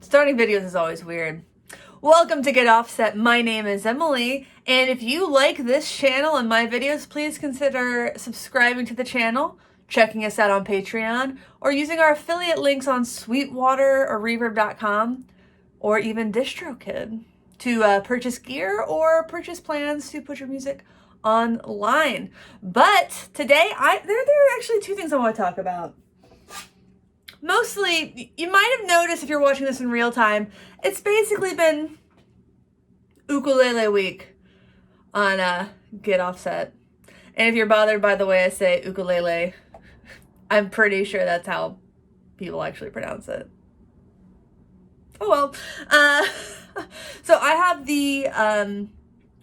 Starting videos is always weird. Welcome to Get Offset. My name is Emily, and if you like this channel and my videos, please consider subscribing to the channel, checking us out on Patreon, or using our affiliate links on Sweetwater or Reverb.com, or even DistroKid to purchase gear or purchase plans to put your music online. But today, there are actually two things I want to talk about. Mostly, you might have noticed if you're watching this in real time, it's basically been ukulele week on Get Offset. And if you're bothered by the way I say ukulele, I'm pretty sure that's how people actually pronounce it. Oh well. So I have the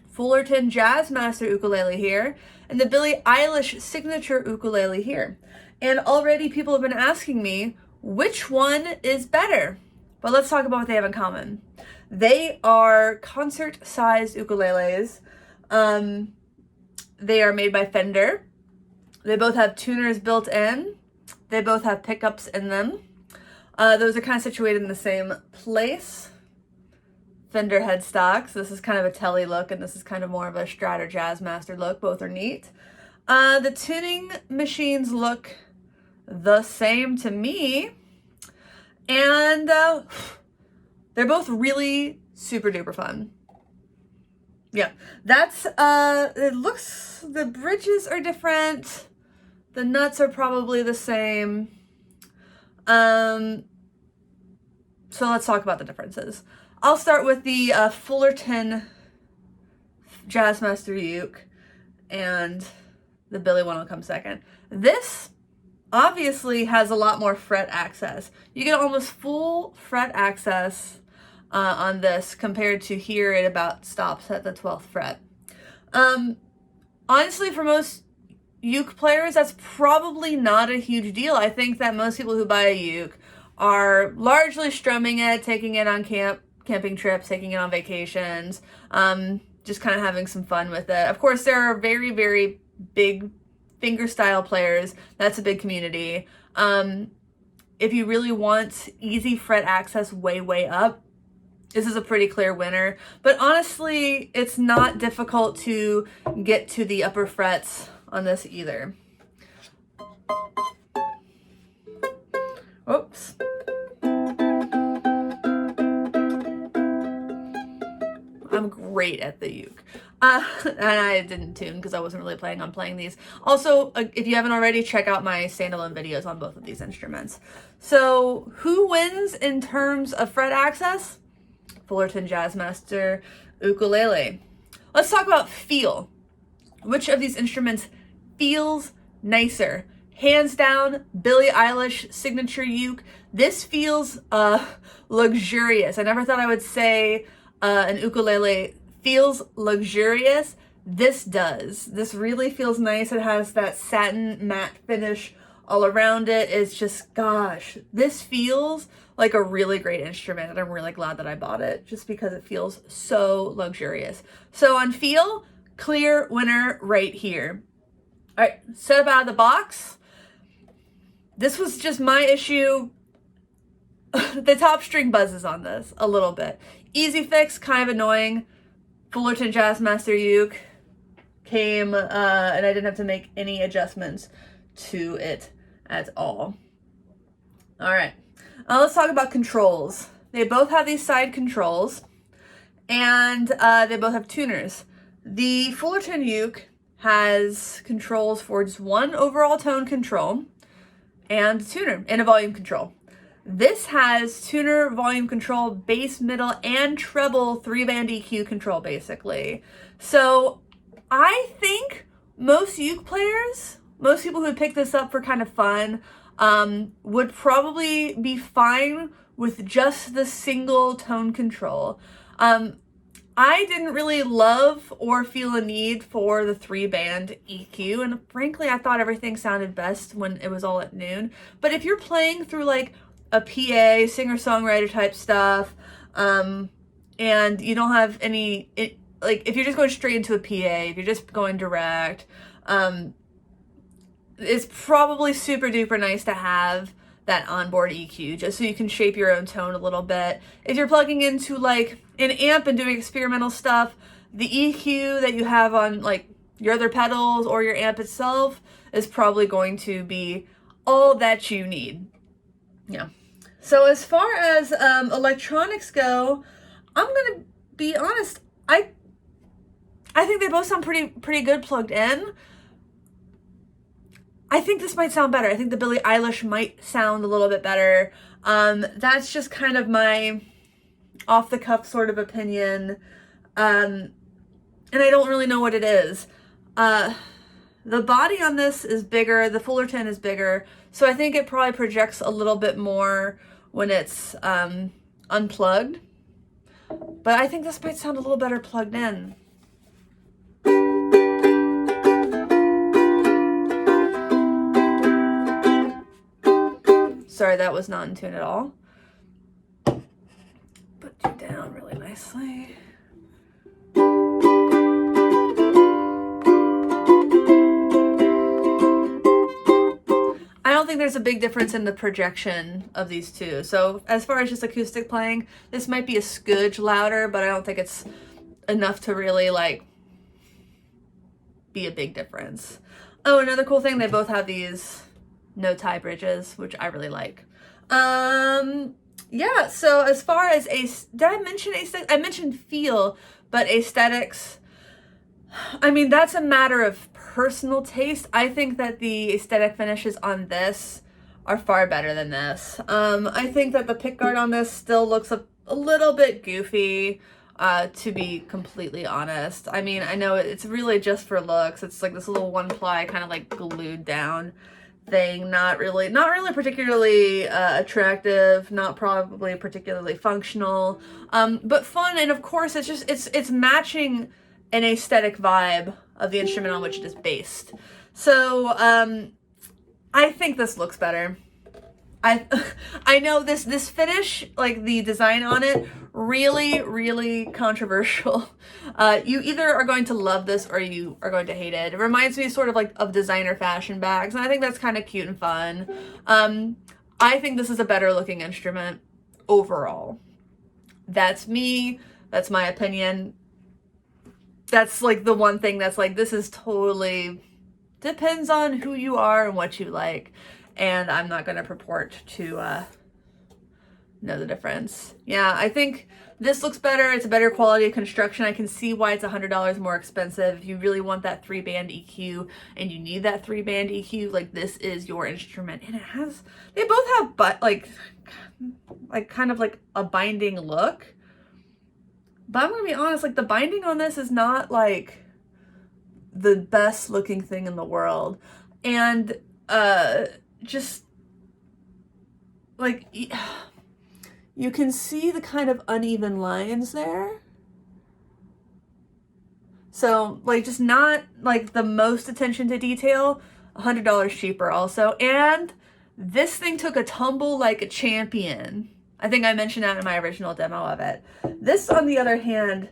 Fullerton Jazzmaster ukulele here and the Billie Eilish signature ukulele here. And already people have been asking me, which one is better? But let's talk about what they have in common. They are concert-sized ukuleles. They are made by Fender. They both have tuners built in. They both have pickups in them. Those are kind of situated in the same place. Fender headstocks. This is kind of a telly look, and this is kind of more of a Strat or Jazzmaster look. Both are neat. The tuning machines look the same to me, and they're both really super duper fun. Yeah, that's it looks, the bridges are different, the nuts are probably the same. So let's talk about the differences. I'll start with the Fullerton Jazzmaster uke, and the Billie one will come second. This obviously has a lot more fret access. You get almost full fret access on this compared to here it about stops at the 12th fret. Honestly, for most uke players, that's probably not a huge deal. I think that most people who buy a uke are largely strumming it, taking it on camping trips, taking it on vacations, just kind of having some fun with it. Of course, there are very, very big fingerstyle players. That's a big community. If you really want easy fret access way up, this is a pretty clear winner. But honestly, it's not difficult to get to the upper frets on this either. Oops. I'm great at the uke. And I didn't tune because I wasn't really planning on playing these. Also, if you haven't already, check out my standalone videos on both of these instruments. So, who wins in terms of fret access? Fullerton Jazzmaster ukulele. Let's talk about feel. Which of these instruments feels nicer? Hands down, Billie Eilish signature uke. This feels luxurious. I never thought I would say an ukulele feels luxurious. This does. This really feels nice. It has that satin matte finish all around it. It's just, gosh, this feels like a really great instrument, and I'm really glad that I bought it just because it feels so luxurious. So on feel, clear winner right here. All right, set up out of the box. This was just my issue. The top string buzzes on this a little bit. Easy fix, kind of annoying. Fullerton Jazzmaster uke came, and I didn't have to make any adjustments to it at all. All right, let's talk about controls. They both have these side controls, and they both have tuners. The Fullerton uke has controls for just one overall tone control and a tuner and a volume control. This has tuner, volume control, bass, middle, and treble 3-band EQ control, basically. So I think most uke players, most people who would pick this up for kind of fun, would probably be fine with just the single tone control. I didn't really love or feel a need for the 3-band EQ, and frankly, I thought everything sounded best when it was all at noon. But if you're playing through like a PA, singer-songwriter type stuff, and you don't have any, like if you're just going straight into a PA, if you're just going direct, it's probably super duper nice to have that onboard EQ, just so you can shape your own tone a little bit. If you're plugging into like an amp and doing experimental stuff, the EQ that you have on like your other pedals or your amp itself is probably going to be all that you need. Yeah. So as far as electronics go, I'm gonna be honest, I think they both sound pretty good plugged in. I think this might sound better. I think the Billie Eilish might sound a little bit better. That's just kind of my off-the-cuff sort of opinion. And I don't really know what it is. The body on this is bigger. The Fullerton is bigger. So I think it probably projects a little bit more when it's unplugged. But I think this might sound a little better plugged in. Sorry, that was not in tune at all. Put you down really nicely. I don't think there's a big difference in the projection of these two. So as far as just acoustic playing, this might be a smidge louder, but I don't think it's enough to really like be a big difference. Oh, another cool thing, they both have these no tie bridges, which I really like. Yeah, so as far as did I mention aesthetics? I mentioned feel, but aesthetics, I mean, that's a matter of personal taste. I think that the aesthetic finishes on this are far better than this. I think that the pickguard on this still looks a little bit goofy, to be completely honest. I mean, I know it's really just for looks. It's like this little one ply kind of like glued down thing, not really particularly attractive, not probably particularly functional, but fun. And of course it's just it's matching an aesthetic vibe of the instrument on which it is based. So I think this looks better. I know this finish, like the design on it, really controversial. You either are going to love this or you are going to hate it. It reminds me sort of like of designer fashion bags, and I think that's kind of cute and fun. I think this is a better looking instrument overall. That's me. That's my opinion. That's like the one thing that's like, this is totally depends on who you are and what you like. And I'm not going to purport to know the difference. Yeah, I think this looks better. It's a better quality of construction. I can see why it's $100 more expensive. If you really want that 3-band EQ and you need that 3-band EQ, like this is your instrument. And it has, they both have but like kind of like a binding look. But I'm going to be honest, like the binding on this is not like the best looking thing in the world. And just like you can see the kind of uneven lines there. So like just not like the most attention to detail. $100 cheaper also. And this thing took a tumble like a champion. I think I mentioned that in my original demo of it. This, on the other hand,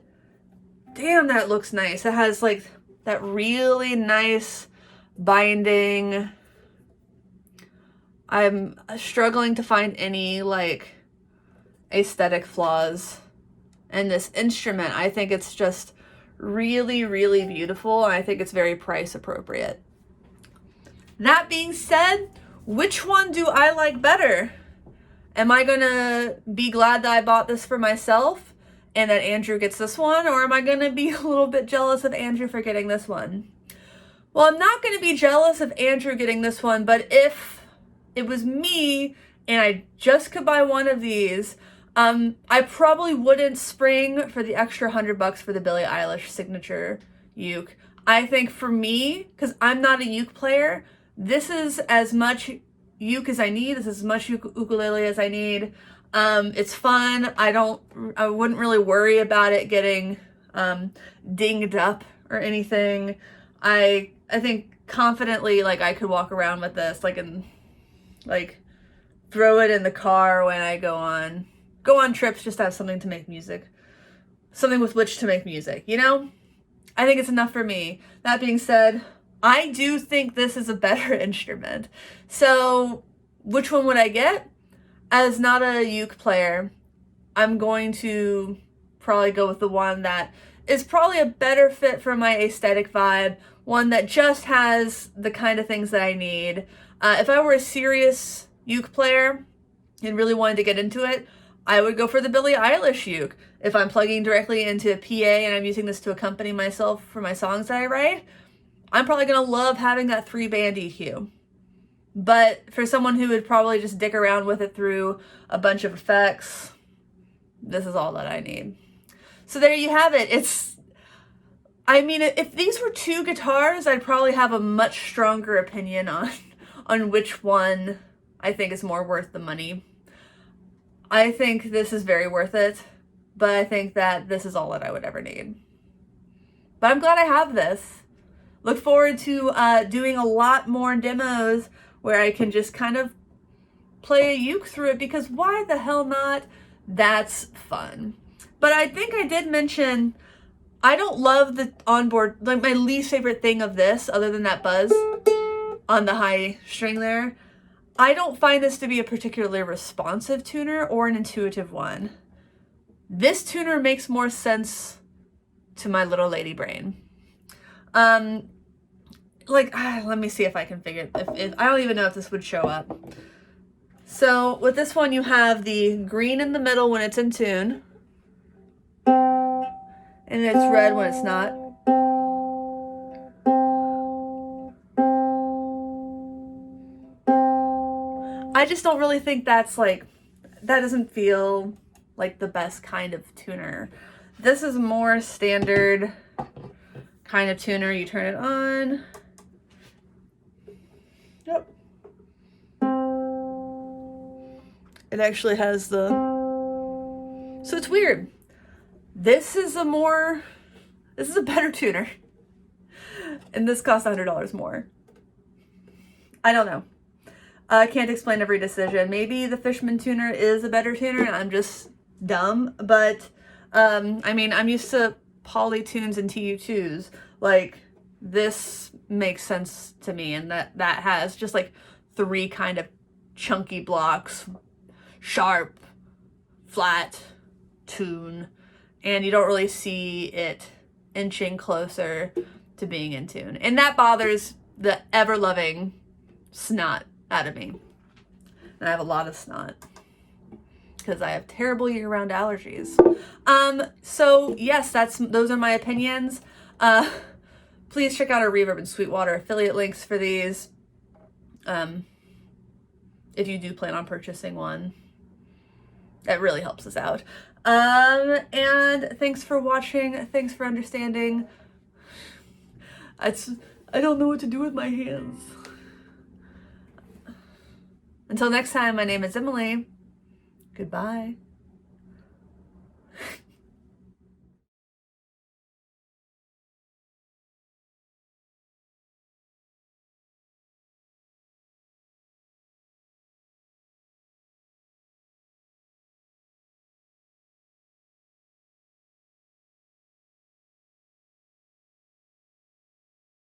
damn, that looks nice. It has like that really nice binding. I'm struggling to find any like aesthetic flaws in this instrument. I think it's just really beautiful, and I think it's very price appropriate. That being said, which one do I like better? Am I gonna be glad that I bought this for myself and that Andrew gets this one, or am I gonna be a little bit jealous of Andrew for getting this one? Well, I'm not gonna be jealous of Andrew getting this one, but if it was me and I just could buy one of these, I probably wouldn't spring for the extra $100 for the Billie Eilish signature uke. I think for me, because I'm not a uke player, this is as much uke as I need. This is as much ukulele as I need. It's fun. I wouldn't really worry about it getting dinged up or anything. I think confidently, like I could walk around with this, like throw it in the car when I go on trips, just to have something to make music, something with which to make music, you know? I think it's enough for me. That being said, I do think this is a better instrument. So which one would I get? As not a uke player, I'm going to probably go with the one that is probably a better fit for my aesthetic vibe, one that just has the kind of things that I need. If I were a serious uke player and really wanted to get into it, I would go for the Billie Eilish uke. If I'm plugging directly into a PA and I'm using this to accompany myself for my songs that I write, I'm probably going to love having that 3-band EQ. But for someone who would probably just dick around with it through a bunch of effects, this is all that I need. So there you have it. I mean, if these were 2 guitars, I'd probably have a much stronger opinion on which one I think is more worth the money. I think this is very worth it, but I think that this is all that I would ever need. But I'm glad I have this. Look forward to doing a lot more demos where I can just kind of play a uke through it, because why the hell not? That's fun. But I think I did mention, I don't love the onboard, like my least favorite thing of this, other than that buzz on the high string there, I don't find this to be a particularly responsive tuner or an intuitive one. This tuner makes more sense to my little lady brain. Let me see if I can figure if I don't even know if this would show up. So with this one, you have the green in the middle when it's in tune, and it's red when it's not. I just don't really think that's that doesn't feel like the best kind of tuner. This is more standard kind of tuner. You turn it on. Yep. It actually has so it's weird. This is a better tuner. And this costs $100 more. I don't know. I can't explain every decision. Maybe the Fishman tuner is a better tuner and I'm just dumb, but I mean, I'm used to poly tunes and TU2s. Like, this makes sense to me, and that has just 3 kind of chunky blocks, sharp, flat, tune, and you don't really see it inching closer to being in tune. And that bothers the ever-loving snot out of me. And I have a lot of snot because I have terrible year-round allergies. So yes, those are my opinions. Please check out our Reverb and Sweetwater affiliate links for these. If you do plan on purchasing one, that really helps us out. And thanks for watching. Thanks for understanding. I don't know what to do with my hands. Until next time, my name is Emily. Goodbye.